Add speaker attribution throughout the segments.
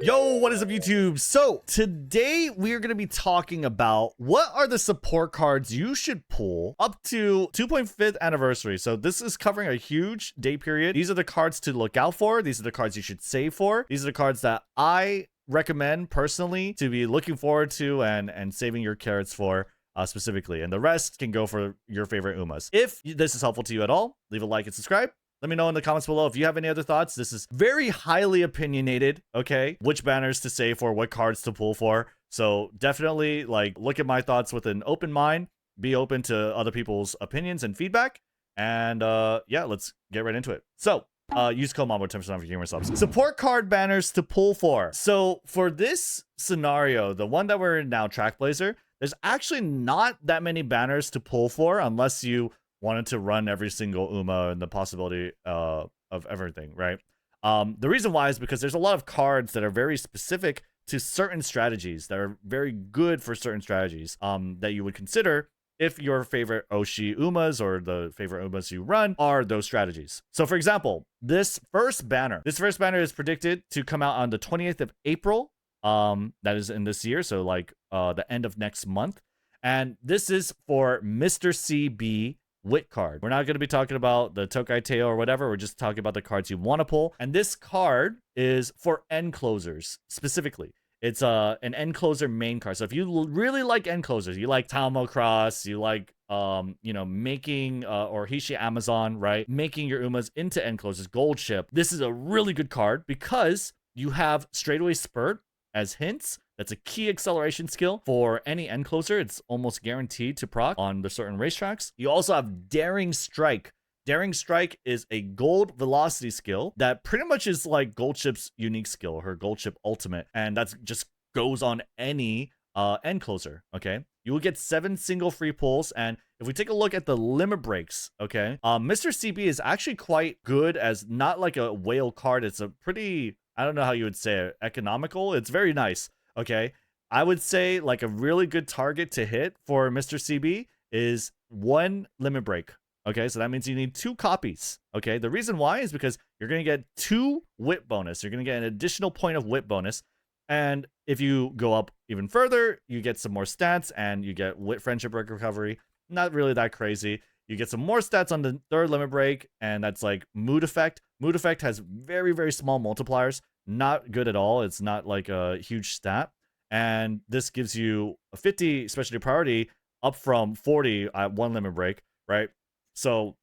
Speaker 1: Yo, what is up, YouTube? So today we are going to be talking about what are the support cards you should pull up to 2.5th anniversary. So this is covering a huge day period. These are the cards to look out for. These are the cards you should save for. These are the cards that I recommend personally to be looking forward to and saving your carats for specifically. And the rest can go for your favorite Umas. If this is helpful to you at all, leave a like and subscribe. Let me know in the comments below if you have any other thoughts. This is very highly opinionated, okay? Which banners to save for, what cards to pull for. So definitely look at my thoughts with an open mind. Be open to other people's opinions and feedback. And yeah, let's get right into it. So use code MAMO 10% off your gamer subs. Support card banners to pull for. So for this scenario, the one that we're in now, Trackblazer, there's actually not that many banners to pull for unless you wanted to run every single Uma and the possibility of everything, right? The reason why is because there's a lot of cards that are very specific to certain strategies that are very good for certain strategies that you would consider if your favorite Oshi Umas or the favorite Umas you run are those strategies. So for example, this first banner is predicted to come out on the 20th of April. That is in this year, so the end of next month. And this is for Mr. CB Wit card. We're not going to be talking about the Tokai Teo or whatever. We're just talking about the cards you want to pull. And this card is for end closers specifically. It's an end closer main card. So if you really like end closers, you like Talmo Cross, you like making or Hishi Amazon, right? Making your Umas into end closers, Gold Ship. This is a really good card because you have Straightaway Spurt as hints. That's a key acceleration skill for any end closer. It's almost guaranteed to proc on the certain racetracks. You also have Daring Strike. Daring Strike is a gold velocity skill that pretty much is like Gold Ship's unique skill, her Gold Ship ultimate. And that's just goes on any end closer, okay? You will get 7 single free pulls. And if we take a look at the limit breaks, okay, Mr. CB is actually quite good as not like a whale card. It's a pretty, I don't know how you would say it, economical. It's very nice. Okay, I would say like a really good target to hit for Mr. CB is 1 limit break. Okay, so that means you need 2 copies. Okay, the reason why is because you're going to get 2 wit bonus. You're going to get an additional point of wit bonus. And if you go up even further, you get some more stats and you get wit friendship recovery. Not really that crazy. You get some more stats on the 3rd limit break, and that's like mood effect. Mood effect has very, very small multipliers. Not good at all. It's not like a huge stat. And this gives you a 50 specialty priority up from 40 at 1 limit break, right? So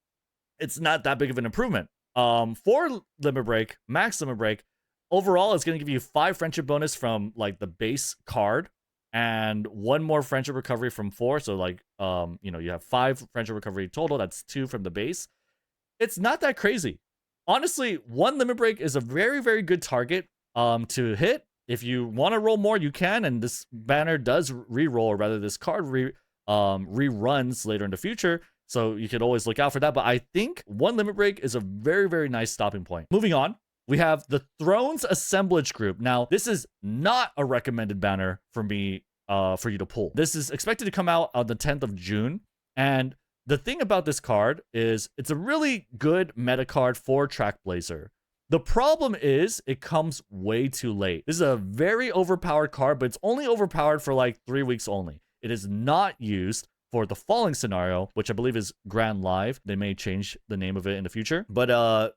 Speaker 1: it's not that big of an improvement. 4 limit break, max limit break, overall it's going to give you 5 friendship bonus from like the base card and 1 more friendship recovery from 4. So you have 5 friendship recovery total. That's 2 from the base. It's not that crazy. Honestly, 1 limit break is a very, very good target to hit. If you want to roll more, you can, and this banner does re-roll, or rather this card reruns later in the future, so you could always look out for that. But I think 1 limit break is a very, very nice stopping point. Moving on, we have the Thrones Assemblage Group. Now, this is not a recommended banner for me for you to pull. This is expected to come out on the 10th of June, and the thing about this card is it's a really good meta card for Trackblazer. The problem is it comes way too late. This is a very overpowered card, but it's only overpowered for like 3 weeks only. It is not used for the Falling scenario, which I believe is Grand Live. They may change the name of it in the future, but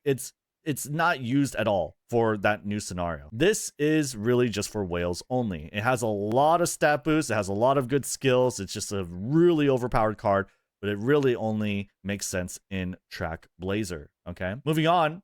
Speaker 1: it's not used at all for that new scenario. This is really just for whales only. It has a lot of stat boosts. It has a lot of good skills. It's just a really overpowered card, but it really only makes sense in Trackblazer, okay? Moving on,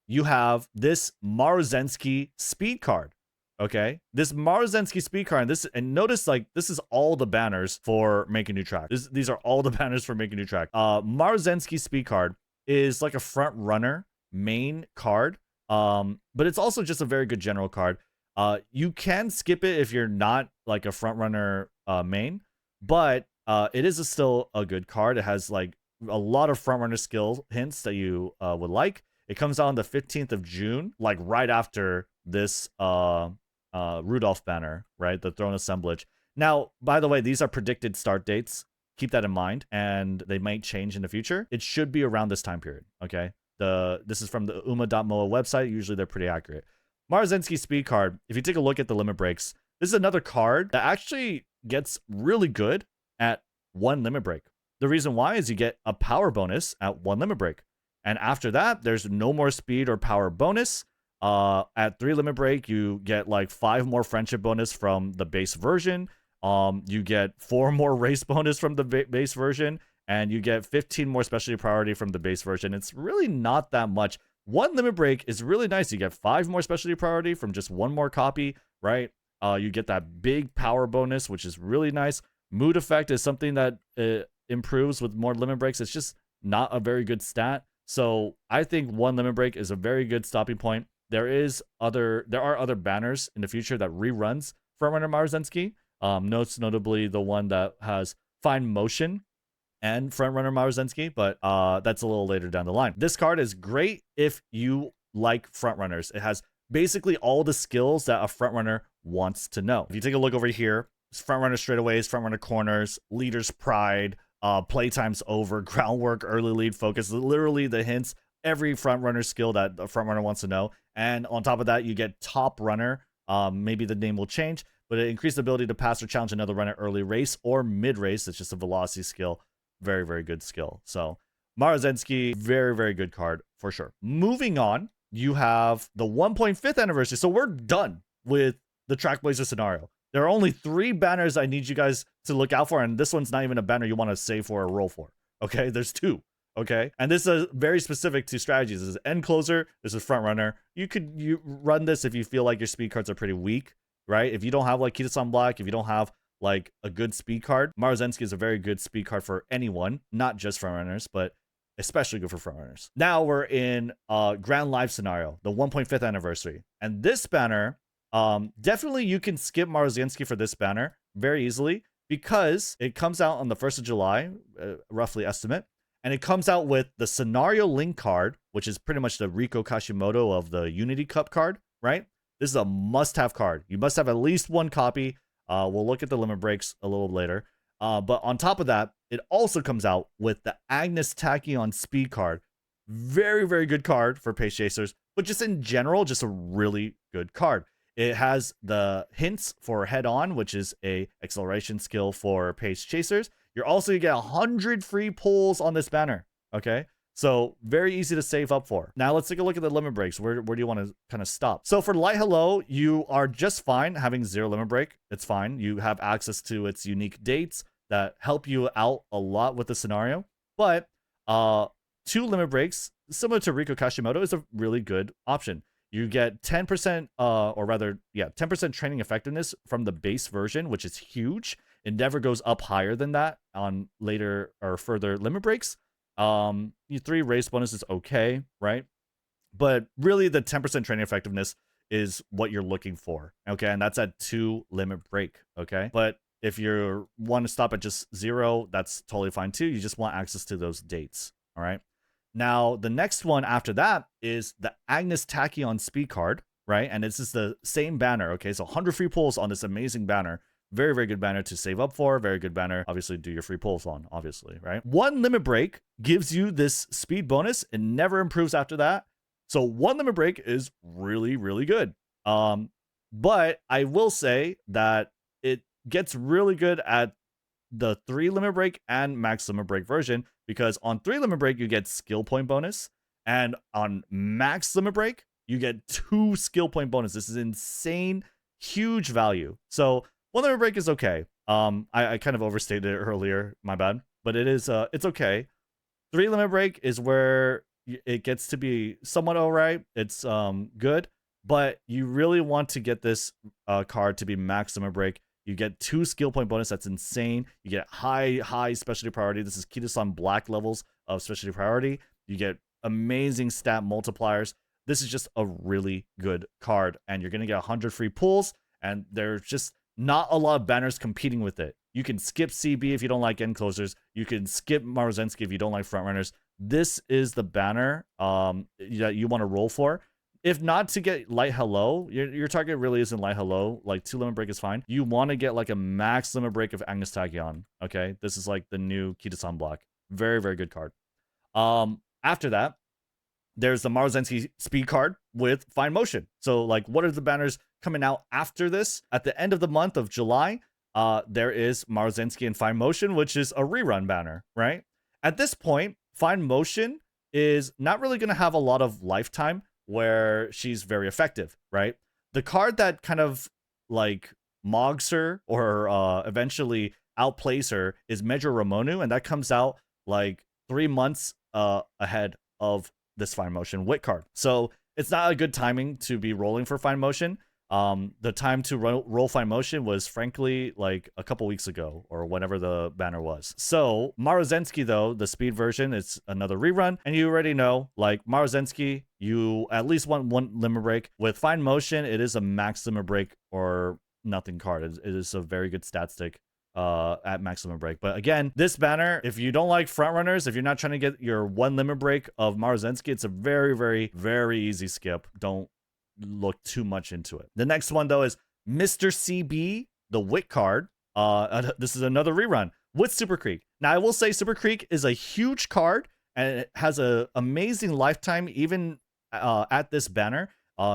Speaker 1: you have this Maruzensky speed card, okay? This Maruzensky speed card, and notice this is all the banners for Make a New Track. These are all the banners for Make a New Track. Maruzensky speed card is like a front runner main card, but it's also just a very good general card. You can skip it if you're not like a front runner main, but it is still a good card. It has like a lot of front runner skill hints that you would like. It comes out on the 15th of June, like right after this Rudolph banner, right? The Throne Assemblage. Now, by the way, these are predicted start dates. Keep that in mind, and they might change in the future. It should be around this time period, okay? This is from the uma.moa website. Usually they're pretty accurate. Maruzensky speed card, if you take a look at the limit breaks, this is another card that actually gets really good at 1 limit break. The reason why is you get a power bonus at 1 limit break. And after that, there's no more speed or power bonus. At 3 limit break, you get like 5 more friendship bonus from the base version. You get 4 more race bonus from the base version, and you get 15 more specialty priority from the base version. It's really not that much. 1 limit break is really nice. You get 5 more specialty priority from just 1 more copy, right? You get that big power bonus, which is really nice. Mood effect is something that improves with more limit breaks. It's just not a very good stat. So I think 1 limit break is a very good stopping point. There are other banners in the future that reruns Frontrunner Maruzensky. Notably the one that has fine motion and Frontrunner Maruzensky, but that's a little later down the line. This card is great if you like Frontrunners. It has basically all the skills that a Frontrunner wants to know. If you take a look over here, Frontrunner straightaways, Frontrunner corners, Leader's Pride, playtime's over, groundwork, early lead focus, literally the hints, every Frontrunner skill that a Frontrunner wants to know. And on top of that, you get Top Runner. Maybe the name will change, but it increased the ability to pass or challenge another runner early race or mid race. It's just a velocity skill. Very, very good skill. So Maruzensky, very, very good card for sure. Moving on, you have the 1.5th anniversary. So we're done with the Trackblazer scenario. There are only 3 banners I need you guys to look out for, and this one's not even a banner you want to save for or roll for. Okay, there's 2. Okay, and this is very specific to strategies. This is end closer. This is front runner. You run this if you feel like your speed cards are pretty weak, right? If you don't have like Kitasan Black, if you don't have like a good speed card, Maruzensky is a very good speed card for anyone, not just front runners, but especially good for front runners. Now we're in Grand Live scenario, the 1.5th anniversary, and this banner, definitely you can skip Maruzensky for this banner very easily because it comes out on the 1st of July, roughly estimate. And it comes out with the Scenario Link card, which is pretty much the Riko Kashimoto of the Unity Cup card, right? This is a must-have card. You must have at least 1 copy. We'll look at the limit breaks a little later. But on top of that, it also comes out with the Agnes Tachyon Speed card. Very, very good card for Pace Chasers, but just in general, just a really good card. It has the hints for Head On, which is a acceleration skill for Pace Chasers. You're also going to get 100 free pulls on this banner, okay? So very easy to save up for. Now let's take a look at the limit breaks. Where do you want to kind of stop? So for Light Hello, you are just fine having 0 limit break. It's fine. You have access to its unique dates that help you out a lot with the scenario. But 2 limit breaks, similar to Riko Kashimoto, is a really good option. You get 10%, 10% training effectiveness from the base version, which is huge. It never goes up higher than that on later or further limit breaks. 3 race bonus is okay, right? But really the 10% training effectiveness is what you're looking for, okay? And that's at 2 limit break, okay? But if you want to stop at just 0, that's totally fine too. You just want access to those dates, all right? Now, the next one after that is the Agnes Tachyon Speed card, right? And this is the same banner, okay? So 100 free pulls on this amazing banner. Very, very good banner to save up for. Very good banner, obviously, do your free pulls on, obviously, right? 1 limit break gives you this speed bonus. It never improves after that. So 1 limit break is really, really good. But I will say that it gets really good at the 3 limit break and max limit break version, because on 3 limit break, you get skill point bonus. And on max limit break, you get 2 skill point bonus. This is insane, huge value. So 1 limit break is okay. I kind of overstated it earlier, my bad. But it's okay. 3 limit break is where it gets to be somewhat alright. It's good, but you really want to get this card to be max limit break. You get 2 skill point bonus. That's insane. You get high specialty priority. This is Kitasan Black levels of specialty priority. You get amazing stat multipliers. This is just a really good card, and you're gonna get 100 free pulls, and there's just not a lot of banners competing with it. You can skip CB if you don't like end closers. You can skip Maruzensky if you don't like front runners. This is the banner that you want to roll for. If not to get Light Hello, your target really isn't Light Hello. Like 2 limit break is fine. You want to get like a max limit break of Agnes Tachyon. Okay, this is like the new Kitasan Black. Very, very good card. After that, There's the Maruzensky speed card with fine motion. So like, what are the banners coming out after this? At the end of the month of July, there is Maruzensky and fine motion, which is a rerun banner, right? At this point, fine motion is not really going to have a lot of lifetime where she's very effective, right? The card that kind of like mogs her or eventually outplays her is Measure Ramonu, and that comes out like 3 months ahead of this fine motion wit card. So it's not a good timing to be rolling for fine motion. The time to roll fine motion was frankly like a couple weeks ago or whenever the banner was. So Maruzensky, though, the speed version, it's another rerun, and you already know, like Maruzensky, you at least want one limit break. With fine motion, it is a max limit break or nothing card. It is a very good stat stick at max limit break. But again, this banner, if you don't like front runners, if you're not trying to get your one limit break of Maruzensky, it's a very, very, very easy skip. Don't look too much into it. The next one, though, is Mr. CB, the wit card. This is another rerun with Super Creek. Now, I will say Super Creek is a huge card and it has an amazing lifetime even at this banner.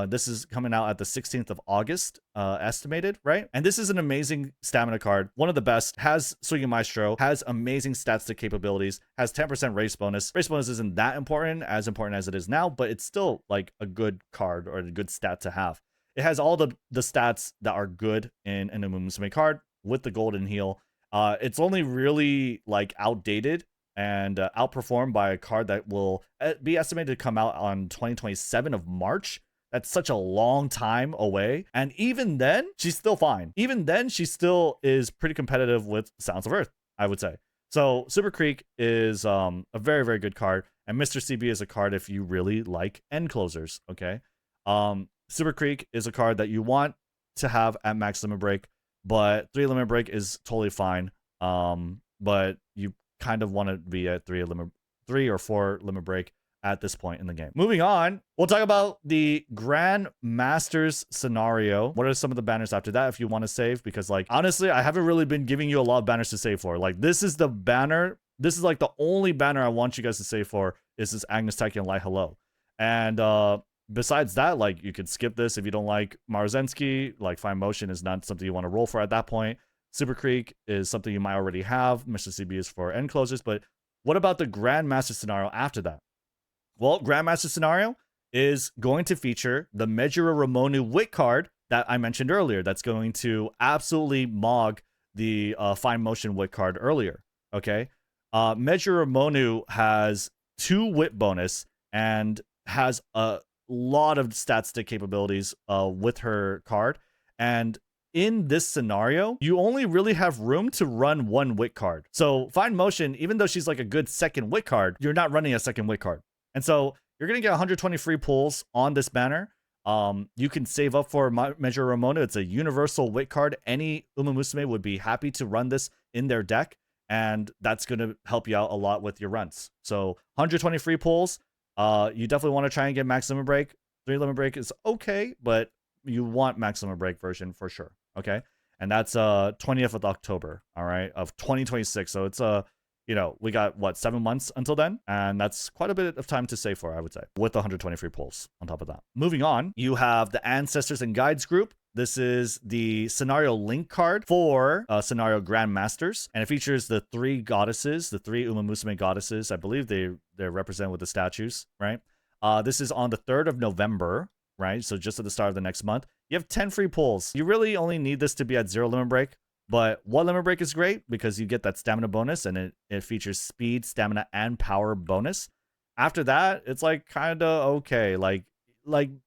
Speaker 1: This is coming out at the 16th of August, estimated, right? And this is an amazing stamina card. One of the best. Has Swinging Maestro, has amazing stat stick capabilities, has 10% race bonus. Race bonus isn't that important as it is now, but it's still like a good card or a good stat to have. It has all the stats that are good in an Uma Musume card with the golden heal. It's only really like outdated and outperformed by a card that will be estimated to come out on 2027 of March. That's such a long time away. And even then, she's still fine. Even then, she still is pretty competitive with Sounds of Earth, I would say. So Super Creek is a very, very good card. And Mr. CB is a card if you really like end closers, okay? Super Creek is a card that you want to have at max limit break, but 3 limit break is totally fine. But you kind of want to be at 3 or 4 limit break at this point in the game. Moving on, we'll talk about the Grand Masters scenario. What are some of the banners after that if you want to save? Because like, honestly, I haven't really been giving you a lot of banners to save for. Like, this is the banner. This is like the only banner I want you guys to save for is this Agnes Taiki and Light Hello. And besides that, like, you could skip this if you don't like Maruzensky. Like, fine motion is not something you want to roll for at that point. Super Creek is something you might already have. Mr. CB is for end closers. But what about the Grandmaster scenario after that? Well, Grandmaster scenario is going to feature the Measure Ramonu wit card that I mentioned earlier. That's going to absolutely mog the fine motion wit card earlier. Okay, Measure Ramonu has 2 wit bonus and has a lot of stat stick capabilities with her card. And in this scenario, you only really have room to run 1 wit card. So fine motion, even though she's like a good second wit card, you're not running a second wit card. And so you're going to get 120 free pulls on this banner. You can save up for Measure Ramonu. It's a universal wit card. Any Uma Musume would be happy to run this in their deck, and that's going to help you out a lot with your runs. So 120 free pulls. You definitely want to try and get max limit break. 3 limit break is okay, but you want max limit break version for sure. Okay, and that's 20th of October. All right, of 2026. So it's you know, we got, what, 7 months until then? And that's quite a bit of time to save for, I would say, with 120 free pulls on top of that. Moving on, you have the Ancestors and Guides group. This is the scenario link card for scenario Grandmasters. And it features the 3 goddesses, the 3 Uma Musume goddesses. I believe they're represented with the statues, right? This is on the 3rd of November, right? So just at the start of the next month. You have 10 free pulls. You really only need this to be at 0 limit break. But 1 limit break is great because you get that stamina bonus, and it features speed, stamina, and power bonus. After that, it's like kind of okay. Like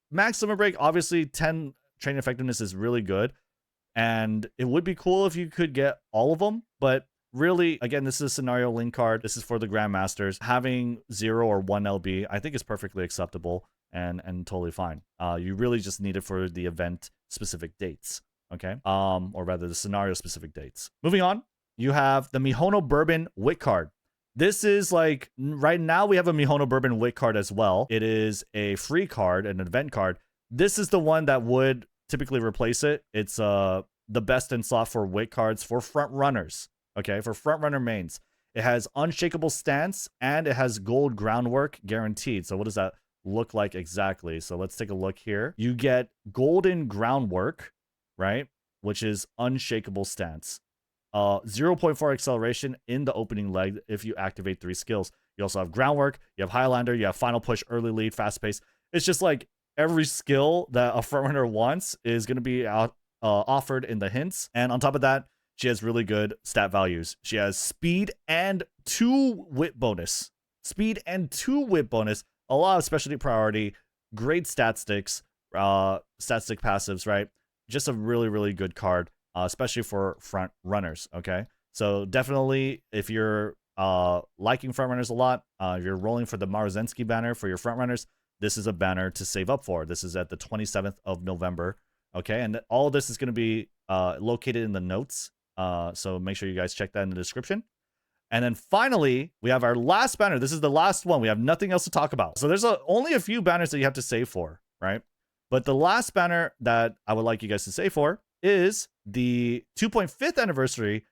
Speaker 1: max limit break, obviously 10 training effectiveness is really good, and it would be cool if you could get all of them. But really, again, this is a scenario link card. This is for the Grandmasters. Having 0 or 1 LB, I think is perfectly acceptable and totally fine. You really just need it for the event specific dates. Okay, or rather the scenario specific dates. Moving on, you have the Mihono Bourbon wit card. This is like, right now we have a Mihono Bourbon wit card as well. It is a free card, an event card. This is the one that would typically replace it. It's the best in slot for wit cards for front runners. Okay, for front runner mains. It has unshakable stance and it has gold groundwork guaranteed. So what does that look like exactly? So let's take a look here. You get golden groundwork, right? Which is unshakable stance. 0.4 acceleration in the opening leg if you activate 3 skills. You also have groundwork, you have Highlander, you have final push, early lead, fast pace. It's just like every skill that a frontrunner wants is going to be offered in the hints. And on top of that, she has really good stat values. She has speed and 2 whip bonus. Speed and 2 whip bonus. A lot of specialty priority. Great stat sticks. Stat stick passives, right? Just a really, really good card, especially for front runners, okay? So definitely, if you're liking front runners a lot, if you're rolling for the Maruzensky banner for your front runners, this is a banner to save up for. This is at the 27th of November, okay? And all of this is going to be located in the notes, so make sure you guys check that in the description. And then finally, we have our last banner. This is the last one. We have nothing else to talk about. So there's only a few banners that you have to save for, right? But the last banner that I would like you guys to save for is the 2.5th anniversary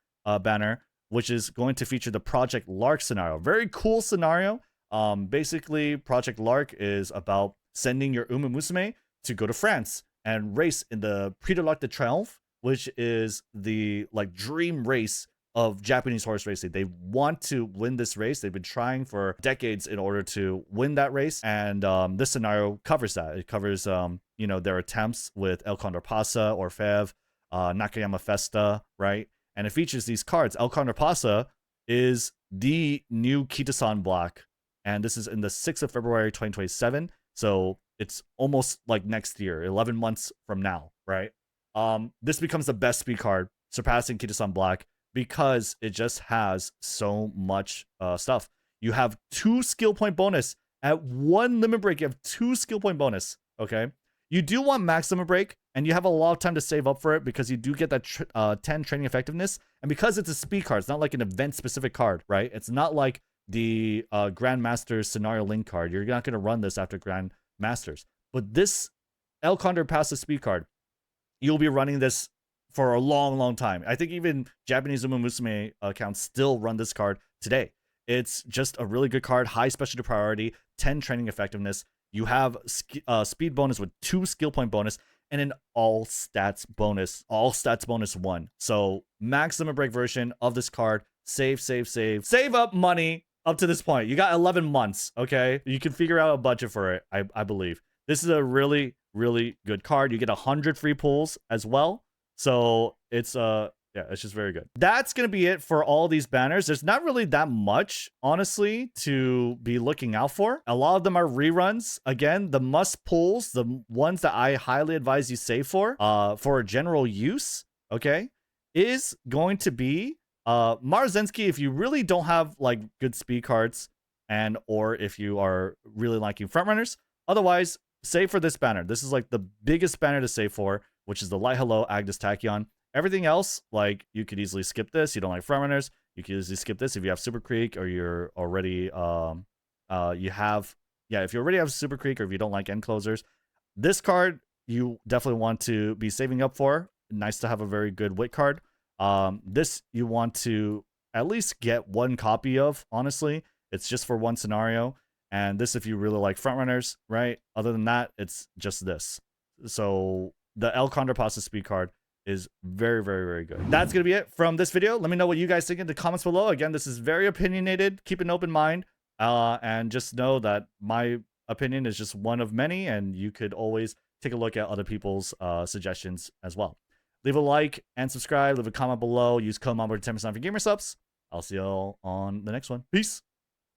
Speaker 1: banner, which is going to feature the Project Lark scenario. Very cool scenario. Basically, Project Lark is about sending your Uma Musume to go to France and race in the Prix de l'Arc de Triomphe, which is the like dream race of Japanese horse racing. They want to win this race. They've been trying for decades in order to win that race. And this scenario covers that. It covers, you know, their attempts with El Condor Pasa, Orfev, Nakayama Festa, right? And it features these cards. El Condor Pasa is the new Kitasan block. And this is in the 6th of February, 2027. So it's almost like next year, 11 months from now, right? This becomes the best speed card, surpassing Kitasan Black, because it just has so much stuff. You have 2 skill point bonus. At 1 limit break, you have 2 skill point bonus, okay? You do want maximum break, and you have a lot of time to save up for it because you do get that 10 training effectiveness. And because it's a speed card, it's not like an event-specific card, right? It's not like the Grandmaster's Scenario Link card. You're not going to run this after Grandmasters. But this El Condor Passive speed card, you'll be running this for a long, long time. I think even Japanese Uma Musume accounts still run this card today. It's just a really good card, high specialty priority, 10 training effectiveness. You have speed bonus with 2 skill point bonus and an all stats bonus 1. So maximum break version of this card. Save up money up to this point. You got 11 months, okay? You can figure out a budget for it, I believe. This is a really, really good card. You get 100 free pulls as well. So it's yeah, it's just very good. That's gonna be it for all these banners. There's not really that much, honestly, to be looking out for. A lot of them are reruns. Again, the must pulls, the ones that I highly advise you save for general use, okay, is going to be Maruzensky. If you really don't have like good speed cards, and or if you are really liking frontrunners, otherwise save for this banner. This is like the biggest banner to save for, which is the Light Hello Agnes Tachyon. Everything else, like, you could easily skip this. You don't like frontrunners, you could easily skip this if you have Super Creek, or you're already if you already have Super Creek, or if you don't like end closers. This card you definitely want to be saving up for. Nice to have a very good wit card. This you want to at least get 1 copy of, honestly. It's just for 1 scenario. And this if you really like frontrunners, right? Other than that, it's just this. So the El Condor Pasta speed card is very, very, very good. That's going to be it from this video. Let me know what you guys think in the comments below. Again, this is very opinionated. Keep an open mind. And just know that my opinion is just one of many, and you could always take a look at other people's suggestions as well. Leave a like and subscribe. Leave a comment below. Use code MOMBO to 10% for gamer subs. I'll see y'all on the next one. Peace.